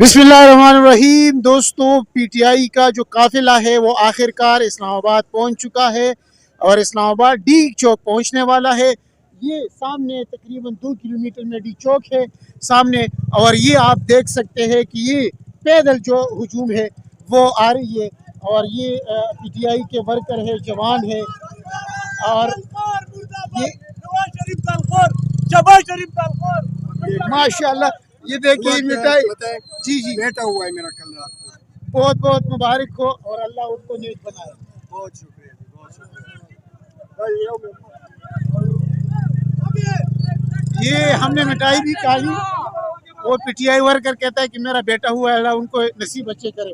बिस्मिल्लाहिर्रहमानिर्रहीम। दोस्तों, पीटीआई का जो काफिला है वो आखिरकार इस्लामाबाद पहुंच चुका है और इस्लामाबाद डी चौक पहुंचने वाला है। ये सामने तकरीबन 2 किलोमीटर में डी चौक है सामने, और ये आप देख सकते हैं कि ये पैदल जो हुजूम है वो आ रही है, और ये पीटीआई के वर्कर है, जवान है। और ये माशाल्लाह, ये देखिए मिठाई। जी जी, बेटा हुआ है मेरा कल रात को। बहुत बहुत मुबारक हो और अल्लाह उनको नेक बनाए। बहुत शुक्रिया जी, बहुत शुक्रिया। ये हमने मिठाई भी खाई। वो पीटीआई वर्कर कहता है कि मेरा बेटा हुआ है, अल्लाह उनको नसीब अच्छे करे।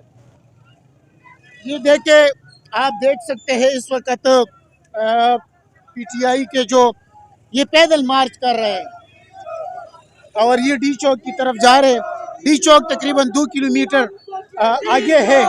ये देखे, आप देख सकते हैं इस वक्त पीटीआई के जो ये पैदल मार्च कर रहे हैं और ये डी चौक की तरफ जा रहे हैं। डी चौक तकरीबन 2 किलोमीटर आगे है।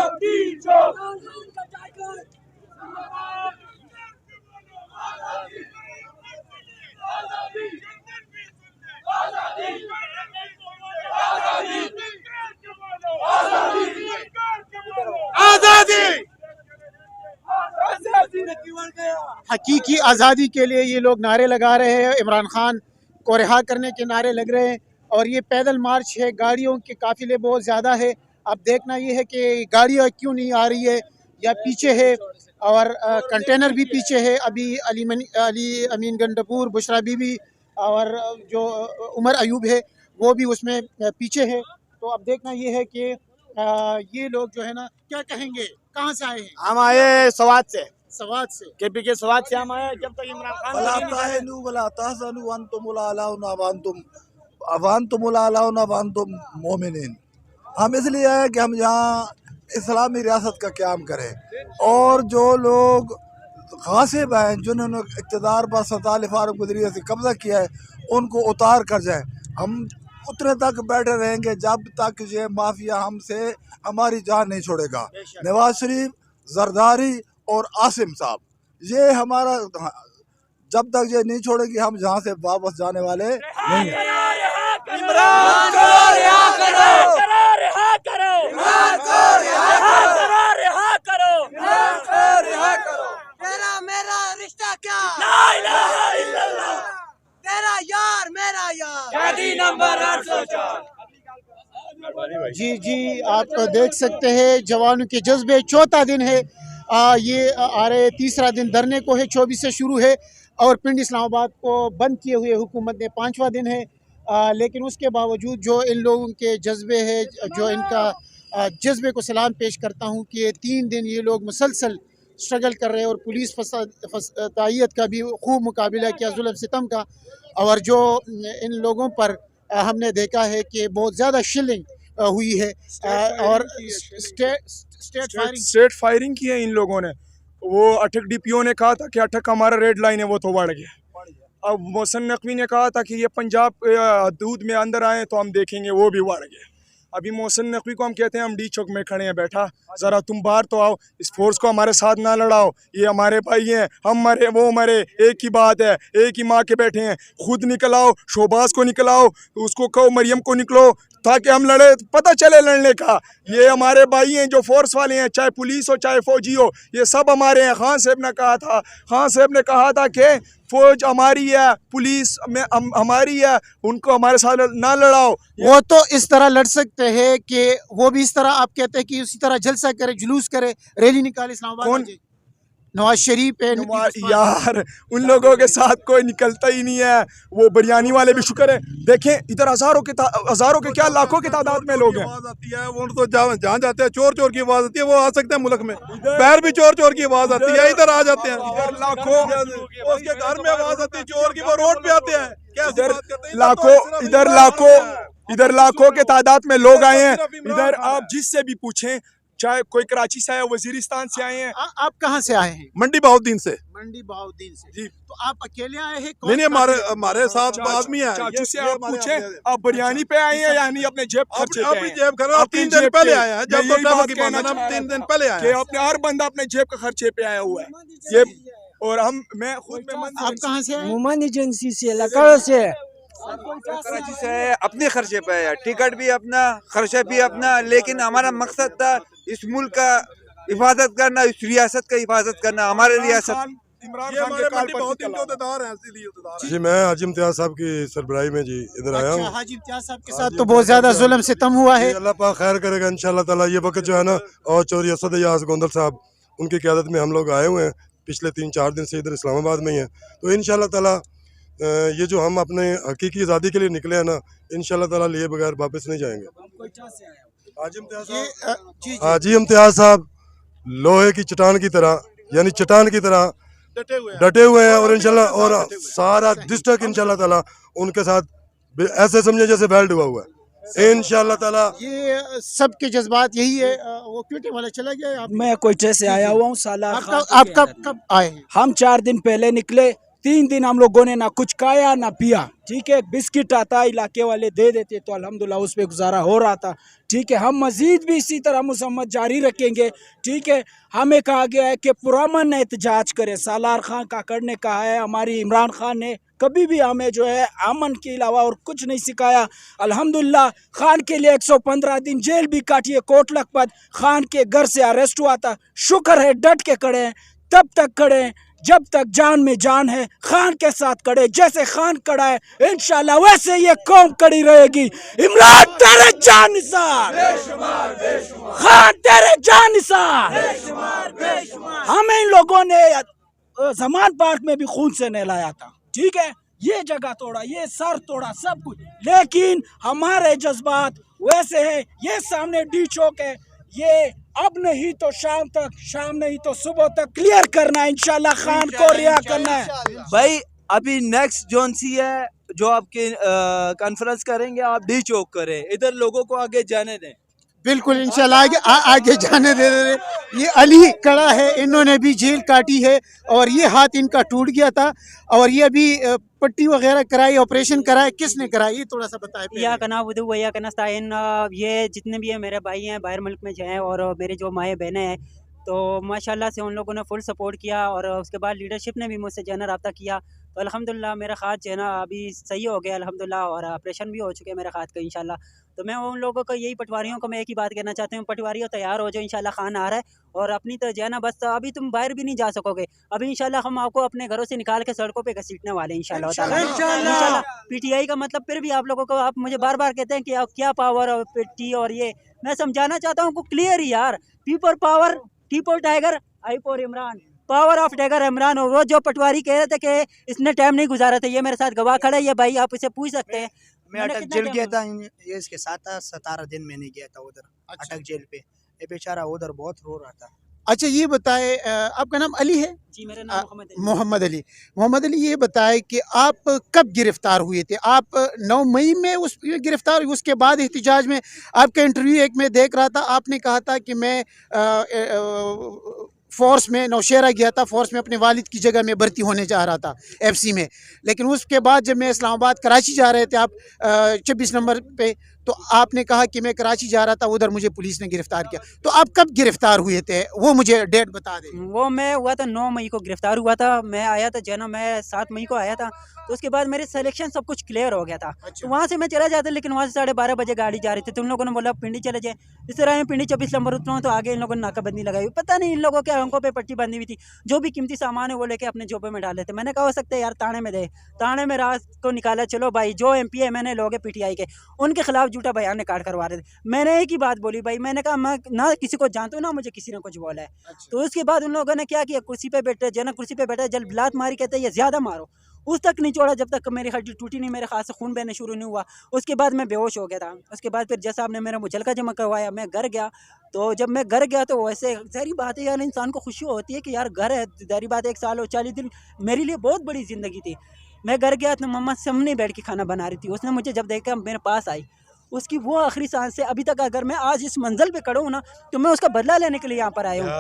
हकीकी आज़ादी के लिए ये लोग नारे लगा रहे हैं, इमरान खान को रिहा करने के नारे लग रहे हैं। और ये पैदल मार्च है, गाड़ियों के काफिले बहुत ज़्यादा है। अब देखना ये है कि गाड़ियाँ क्यों नहीं आ रही है या पीछे है, और कंटेनर भी पीछे है। अभी अली अमीन गंडपुर, बुशरा बीबी और जो उमर अयूब है वो भी उसमें पीछे है। तो अब देखना ये है कि ये लोग जो है ना, क्या कहेंगे। कहाँ से आए हैं? हम आए सवाद से, सवाद से। केपी के सवाद से हम आए। जब तक इमरान खान मोमिनीन, हम इसलिए आए कि हम यहाँ इस्लामी रियासत का क्याम करें, और जो लोग गासिब हैं जिन्होंने इक़्तिदार पर सताल फारूक के जरिए से कब्जा किया है उनको उतार कर जाए। हम उतने तक बैठे रहेंगे जब तक ये माफिया हमसे हमारी जान नहीं छोड़ेगा। नवाज शरीफ, जरदारी और आसिम साहब, ये हमारा जब तक ये नहीं छोड़ेगी हम जहाँ से वापस जाने वाले नहीं हैं। इमरान को रिहा करो, रिहा करो, इमरान को रिहा करो, रिहा करो, इमरान को रिहा करो। तेरा मेरा रिश्ता क्या, ला इलाहा इल्लल्लाह, तेरा यार मेरा यार, शादी नंबर 804। जी जी, आप देख सकते हैं जवानों के जज्बे। चौथा दिन है, ये आ रहे तीसरा दिन धरने को है। 24 से शुरू है और पिंड इस्लामाबाद को बंद किए हुए हुकूमत ने 5वां दिन है। लेकिन उसके बावजूद जो इन लोगों के जज्बे है, जो इनका जज्बे को सलाम पेश करता हूँ कि 3 दिन ये लोग मुसलसल स्ट्रगल कर रहे हैं और पुलिस तायत का भी खूब मुकाबला किया, जुल्म सितम का। और जो इन लोगों पर हमने देखा है कि बहुत ज़्यादा शिलिंग हुई है और स्ट्रेट फायरिंग की है इन लोगों ने। वो अटक डीपीओ ने कहा था कि अटक हमारा रेड लाइन है, वो तो बढ़ गया। अब मोहसिन नकवी ने कहा था कि ये पंजाब हदूद में अंदर आए तो हम देखेंगे, वो भी बढ़ गए। अभी मोहसिन नकवी को हम कहते हैं हम डी चौक में खड़े हैं बैठा, ज़रा तुम बाहर तो आओ, इस फोर्स को हमारे साथ ना लड़ाओ, ये हमारे भाई हैं, हम मरे वो मरे एक ही बात है, एक ही माँ के बैठे हैं। खुद निकल आओ, शोबाज को निकल आओ, उसको कहो मरियम को निकलो, ताकि हम लड़े, पता चले लड़ने का। ये हमारे भाई हैं जो फोर्स वाले हैं, चाहे पुलिस हो चाहे फौजी हो, ये सब हमारे हैं। खान साहब ने कहा था, खान साहब ने कहा था कि फौज हमारी है, पुलिस में हमारी है, उनको हमारे साथ ना लड़ाओ। वो तो इस तरह लड़ सकते हैं कि वो भी इस तरह, आप कहते हैं कि उसी तरह जलसा करे, जुलूस करे, रैली निकाले इस्लामाबाद। नवाज शरीफ है यार, उन लोगों के साथ कोई निकलता ही नहीं है। वो बिरयानी वाले भी शुक्र है, देखें इधर हजारों के क्या लाखों की तादाद में लोग हैं। आवाज आती है, वो तो जहाँ जाते हैं चोर चोर की आवाज आती है, वो आ सकते हैं मुल्क में। पैर भी चोर चोर की आवाज आती है, इधर आ जाते हैं। इधर लाखों, उसके घर में आवाज आती है चोर की, वो रोड पे आते हैं। इधर लाखों के तादाद में लोग आए हैं। इधर आप जिससे भी पूछें, चाहे कोई कराची से आए, वजीरिस्तान से आए हैं। आप कहाँ से आए हैं? मंडी बहाउद्दीन से। मंडी बहाउद्दीन से जी। तो आप अकेले आए हैं? नहीं, हमारे साथ आदमी है। चाचू से आप पूछें, आप बिरयानी पे आए हैं यानी अपने जेब खर्चे पे? अपनी जेब खर्च, 3 दिन पहले आए हैं। जब तो ट्रैफिक की बात है, 3 दिन पहले आए हैं। अपने हर बंदा अपने जेब का खर्चे पे आया हुआ है। ये और मैं खुद में। आप कहाँ से आए? मोमन एजेंसी से, लकड़ों से। कराची से है, अपने खर्चे पे है, टिकट भी अपना, खर्चा भी अपना, लेकिन हमारा मकसद था इस मुल्क का हिफाजत करना, इस रियासत का हिफाजत करना। हमारे रियासत इमरान खान के काल पर बहुत इंतजार है, इसीलिए जी मैं हाजी इम्तियाज साहब की सरबराही में जी इधर आया अच्छा, हूँ। हाजी इम्तियाज साहब के साथ तो बहुत ज्यादा जुल्म सितम हुआ है। अल्लाह पाक खैर करेगा इंशाल्लाह ताला। ये वक्त जो है ना, और चौधरी असद यास गोंदल साहब उनकी क़यादत में हम लोग आए हुए हैं, पिछले 3-4 दिन से इधर इस्लामाबाद में ही हैं। तो इंशाल्लाह ताला ये जो हम अपने हकीकी आज़ादी के लिए निकले हैं ना, इंशाल्लाह ताला लिए बगैर वापस नहीं जाएंगे। हाजी इम्तियाज साहब, हाजी इम्तियाज साहब लोहे की चट्टान की तरह, यानी चट्टान की तरह डटे हुए हैं, और इंशाल्लाह और सारा डिस्ट्रिक्ट इंशाल्लाह ताला उनके साथ ऐसे समझे जैसे बेल्ट हुआ हुआ है इंशाल्लाह ताला। ये सबके जज्बात यही है। वो क्योंकि वाला चला गया। मैं कोयटे से आया हुआ हूँ सालार आप खान कब की आप क़यादत कब में। आए हैं? हम 4 दिन पहले निकले, 3 दिन हम लोगों ने ना कुछ खाया ना पिया। ठीक है, बिस्किट आता इलाके वाले दे देते तो अल्हम्दुलिल्लाह उस पे गुजारा हो रहा था। ठीक है, हम मजीद भी इसी तरह मुसम्मत जारी रखेंगे। ठीक है, हमें कहा गया है कि पुरअमन एहतजाज करें। सालार खान काकड़ ने कहा है, हमारी इमरान खान ने कभी भी हमें जो है अमन के अलावा और कुछ नहीं सिखाया। अल्हम्दुलिल्लाह खान के लिए 115 दिन जेल भी काटी है। कोट लखपत खान के घर से अरेस्ट हुआ था। शुक्र है डट के खड़े हैं, तब तक खड़े हैं जब तक जान में जान है। खान के साथ खड़े, जैसे खान खड़ा है इंशाल्लाह वैसे ये कौम खड़ी रहेगी। इमरान तेरे जान निसार, खान तेरे जान निसार। हमें इन लोगों ने जमान पार्क में भी खून से नहलाया था। ठीक है, ये जगह तोड़ा, ये सर तोड़ा, सब कुछ, लेकिन हमारे जज्बात वैसे हैं। ये सामने डी चौक है, ये अब नहीं तो शाम तक, शाम नहीं तो सुबह तक क्लियर करना है इंशाल्लाह। खान को रिहा करना है। भाई अभी नेक्स्ट जोन सी है जो आपके कॉन्फ्रेंस करेंगे, आप डी चौक करें, इधर लोगों को आगे जाने दें। बिल्कुल इंशाल्लाह आगे जाने दे रहे। ये अली कड़ा है, इन्होंने भी जेल काटी है और ये हाथ इनका टूट गया था और ये अभी पट्टी वगैरह कराई, ऑपरेशन कराया। किसने कराया ये थोड़ा सा बताएं। या कना वुदु वया कनस्ताइन, ये जितने भी है मेरे भाई हैं बाहर मुल्क में जो हैं, और मेरे जो माए बहनें हैं, तो माशाल्लाह से उन लोगों ने फुल सपोर्ट किया। और उसके बाद लीडरशिप ने भी मुझसे जो है ना रब्ता किया, तो अल्हम्दुलिल्लाह मेरा खात जो है ना अभी सही हो गया अल्हम्दुलिल्लाह, और ऑपरेशन भी हो चुके हैं मेरे खात का इंशाल्लाह। तो मैं उन लोगों को यही पटवारियों को मैं एक ही बात कहना चाहती हूँ, पटवारियों तैयार हो जाओ, इंशाल्लाह खान आ रहा है। और अपनी तो जो है ना बस अभी तुम बाहर भी नहीं जा सकोगे, अभी इंशाल्लाह हम आपको अपने घरों से निकाल के सड़कों पे घसीटने वाले हैं इंशाल्लाह ताला। इंशाल्लाह पीटीआई का मतलब फिर भी आप लोगों को, आप मुझे बार बार कहते हैं कि आप क्या पावर और पीटी, और ये मैं समझाना चाहता हूँ क्लियर ही यार, people power, people tiger, I for Imran, power of tiger Imran. और वो जो पटवारी कह रहे थे कि इसने टाइम नहीं गुजारा था, ये मेरे साथ गवाह खड़ा है, ये भाई आप इसे पूछ सकते हैं। मैं अटक जेल गया था, ये इसके साथ था, 17 दिन मैंने गया था उधर। अच्छा। अटक जेल पे ये बेचारा उधर बहुत रो रहा था। अच्छा ये बताए, आपका नाम अली है? जी मेरा नाम मोहम्मद अली। मोहम्मद अली, ये बताए कि आप कब गिरफ्तार हुए थे? आप 9 मई में उस गिरफ्तार, उसके बाद एहतिजाज में आपका इंटरव्यू एक मैं देख रहा था, आपने कहा था कि मैं फोर्स में नौशेरा गया था, फोर्स में अपने वालिद की जगह में भर्ती होने जा रहा था एफसी में, लेकिन उसके बाद जब मैं इस्लामाबाद कराची जा रहे थे आप 26 नंबर पे, तो आपने कहा कि मैं कराची जा रहा था, उधर मुझे पुलिस ने गिरफ्तार किया। तो आप कब गिरफ्तार हुए थे, वो मुझे डेट बता दें। वो मैं हुआ था 9 मई को गिरफ्तार हुआ था। मैं आया था जना, मैं 7 मई को आया था, तो उसके बाद मेरे सिलेक्शन सब कुछ क्लियर हो गया था। अच्छा। तो वहाँ से मैं चला जाता, लेकिन वहाँ से 12:30 बजे गाड़ी जा रही थी, तो उन लोगों ने बोला पिंडी चले जाए। इस तरह मैं पिंडी 24 नंबर उतरा हूँ, तो आगे इन लोगों ने नाकाबंदी लगाई। पता नहीं इन लोगों के आंखों पे पट्टी बंधी हुई थी, जो भी कीमती सामान है वो लेके अपने जोबे में डाल लेते। मैंने कहा हो सकता है यार ताने में दे, ताने में रात को निकाला, चलो भाई जो MP है मैंने लोग PTI के, उनके खिलाफ झूठा बयान निकाल करवा रहे थे। मैंने एक ही बात बोली भाई, मैंने कहा मैं ना किसी को जानता हूँ ना मुझे किसी ने कुछ बोला है। तो उसके बाद उन लोगों ने क्या किया, कुर्सी पे बैठे, जना कुर्सी पे बैठा, जब लात मारी कहते ये ज़्यादा मारो, उस तक नहीं छोड़ा जब तक मेरी हड्डी टूटी नहीं, मेरे हाथ से खून बहने शुरू नहीं हुआ। उसके बाद मैं बेहोश हो गया था। उसके बाद फिर जज साहब ने मेरा मुचलका जमा करवाया, मैं घर गया। तो जब मैं घर गया तो वैसे ज़ाहिर बात है यार, इंसान को खुशी होती है कि यार घर है, ज़ाहिर बात है 1 साल और 40 दिन मेरे लिए बहुत बड़ी ज़िंदगी थी। मैं घर गया तो मम्मा सामने बैठ के खाना बना रही थी, उसने मुझे जब देखा मेरे पास आई, उसकी वो आखिरी सांस से अभी तक अगर मैं आज इस मंजिल पे खड़ा हूँ ना, तो मैं उसका बदला लेने के लिए यहाँ पर आया हूँ।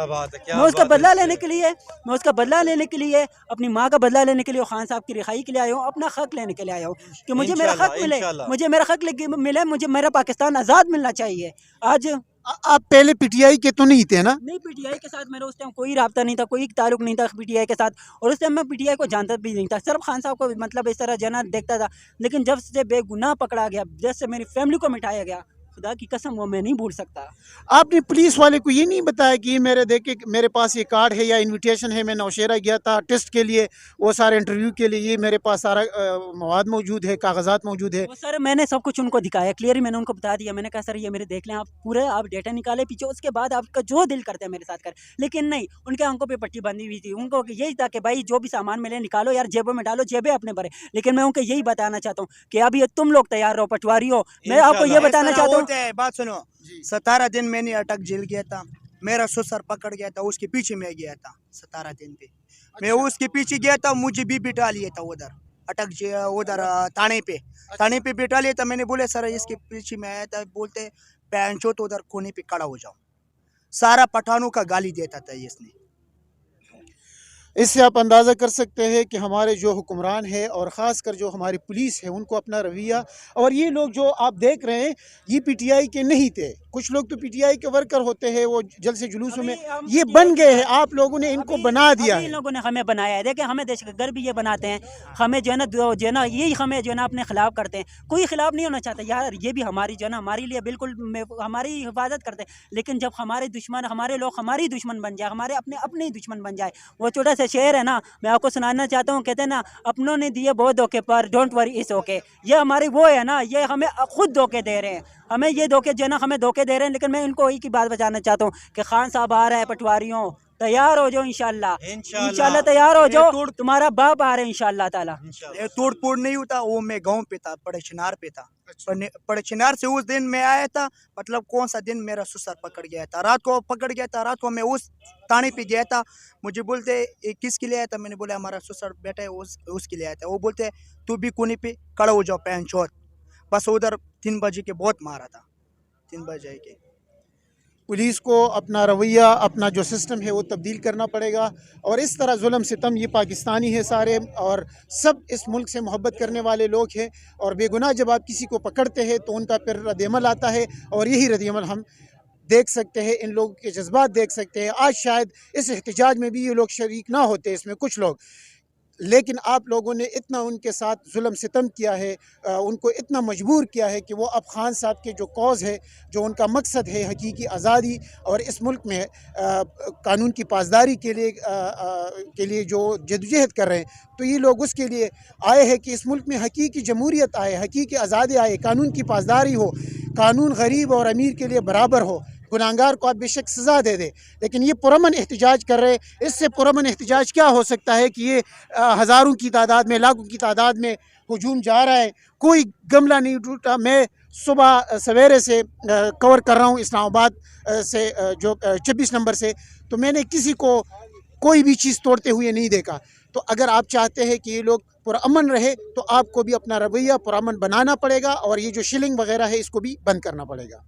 मैं उसका बदला लेने के लिए, मैं उसका बदला लेने के लिए, अपनी माँ का बदला लेने के लिए, खान साहब की रिहाई के लिए आया हूँ, अपना हक लेने के लिए आया हूँ कि मुझे मेरा हक मिले, मुझे मेरा हक मिले, मुझे मेरा पाकिस्तान आज़ाद मिलना चाहिए। आज आप पहले पीटीआई के तो नहीं थे ना? नहीं, पीटीआई के साथ मेरा उस टाइम कोई राब्ता नहीं था, कोई ताल्लुक नहीं था पीटीआई के साथ, और उस टाइम मैं पीटीआई को जानता भी नहीं था, सिर्फ खान साहब को मतलब इस तरह जना देखता था। लेकिन जब से बेगुनाह पकड़ा गया, जब से मेरी फैमिली को मिटाया गया, खुदा की कसम वो मैं नहीं भूल सकता। आपने पुलिस वाले को ये नहीं बताया कि ये मेरे पास ये कार्ड है या इनविटेशन है, मैं नौशेरा गया था टेस्ट के लिए, वो सारे इंटरव्यू के लिए, ये मेरे पास सारा मवाद मौजूद है, कागजात मौजूद है? वो सर मैंने सब कुछ उनको दिखाया, क्लियरली मैंने उनको बता दिया। मैंने कहा सर ये मेरे देख लें, आप पूरे आप डेटा निकाले पीछे, उसके बाद आपका जो दिल करता है मेरे साथ कर। लेकिन नहीं, उनके आंखों पे पट्टी बंधी हुई थी। उनको यही था कि भाई जो भी सामान मिले निकालो यार, जेबों में डालो, जेबें अपने भरे। लेकिन मैं उनको यही बताना चाहता हूँ कि अब ये तुम लोग तैयार रहो, पटवारी हो। मैं आपको ये बताना चाहता हूँ, बात सुनो, 17 दिन मैंने अटक जेल गया था, मेरा ससुर पकड़ गया था, उसके पीछे मैं गया था 17 दिन पे। मैं उसके पीछे गया था, मुझे भी बिठा लिया था उधर उधर थाने पे बिठा लिया था। मैंने बोले सर इसके पीछे मैं आया था, बोलते पैंचो तो उधर कोने पे खड़ा हो जाओ। सारा पठानों का गाली देता था इसने। इससे आप अंदाज़ा कर सकते हैं कि हमारे जो हुक्मरान है और ख़ासकर जो हमारी पुलिस है उनको अपना रवैया, और ये लोग जो आप देख रहे हैं ये पीटीआई के नहीं थे, कुछ लोग तो पीटीआई के वर्कर होते हैं, वो जलसे जुलूसों में ये बन गए हैं। आप लोगों ने इनको बना दिया है। इन लोगों ने हमें बनाया है। देखिए हमें देशगर भी ये बनाते हैं, हमें जो है ना यही हमें जो है ना अपने खिलाफ करते हैं। कोई खिलाफ नहीं होना चाहता यार, ये भी हमारी जो है ना हमारे लिए बिल्कुल हमारी हिफाजत करते हैं। लेकिन जब हमारे दुश्मन, हमारे लोग हमारी दुश्मन बन जाए, हमारे अपने ही दुश्मन बन जाए। वो छोटा सा शेर है ना, मैं आपको सुनाना चाहता हूँ, कहते हैं ना अपनों ने दिए बहुत धोखे पर डोंट वरी इस ओके। ये हमारी वो है ना, ये हमें खुद धोखे दे रहे हैं, हमें ये धोखे जो है ना हमें धोखे दे रहे हैं। लेकिन मैं इनको एक ही बात बताना चाहता हूँ कि खान साहब आ रहा है, पटवारियों तैयार हो जाओ, इंशाल्लाह तैयार हो जाओ, तुम्हारा बाप आ रहा है इंशाल्लाह ताला। तोड़ फोड़ नहीं होता, वो मैं गांव पे था, पड़ेचिनार पे था। पड़ेचिनार से उस दिन मैं आया था, मतलब कौन सा दिन मेरा ससुर पकड़ गया था, रात को पकड़ गया था। रात को मैं उस थाने पे गया था, मुझे बोलते किसके लिए आया था, मैंने बोला हमारा ससुर बेटा है उसके लिए आया था। वो बोलते तू भी कोने पे खड़ा हो जाओ पहन चौथ। बस उधर 3 बजे के बहुत मारा था, 3 बजे के। पुलिस को अपना रवैया, अपना जो सिस्टम है वो तब्दील करना पड़ेगा। और इस तरह जुल्म सितम, ये पाकिस्तानी है सारे, और सब इस मुल्क से मोहब्बत करने वाले लोग हैं, और बेगुनाह जब आप किसी को पकड़ते हैं तो उनका फिर रद्दअमल आता है, और यही रद्दअमल हम देख सकते हैं, इन लोगों के जज्बात देख सकते हैं। आज शायद इस एहतजाज में भी ये लोग शरीक ना होते, इसमें कुछ लोग, लेकिन आप लोगों ने इतना उनके साथ जुल्म सितम किया है, उनको इतना मजबूर किया है कि वो अब खान साहब के जो कॉज़ है, जो उनका मकसद है हकीकी आज़ादी और इस मुल्क में कानून की पासदारी के लिए जो जदोजहद कर रहे हैं, तो ये लोग उसके लिए आए हैं कि इस मुल्क में हकीकी जमहूरियत आए, हकीकी आज़ादी आए, कानून की पासदारी हो, कानून गरीब और अमीर के लिए बराबर हो, गुनाहगार को आप बेशक सज़ा दे दे। लेकिन ये पुरअमन एहतजाज कर रहे हैं। इससे पुरअमन एहतजाज क्या हो सकता है कि ये हज़ारों की तादाद में, लाखों की तादाद में हुजूम जा रहा है, कोई गमला नहीं टूटा। मैं सुबह सवेरे से कवर कर रहा हूँ इस्लामाबाद से, जो 26 नंबर से, तो मैंने किसी को कोई भी चीज़ तोड़ते हुए नहीं देखा। तो अगर आप चाहते हैं कि ये लोग पुरअमन रहे तो आपको भी अपना रवैया पुरअमन बनाना पड़ेगा, और ये जो शिलिंग वगैरह है इसको भी बंद करना पड़ेगा।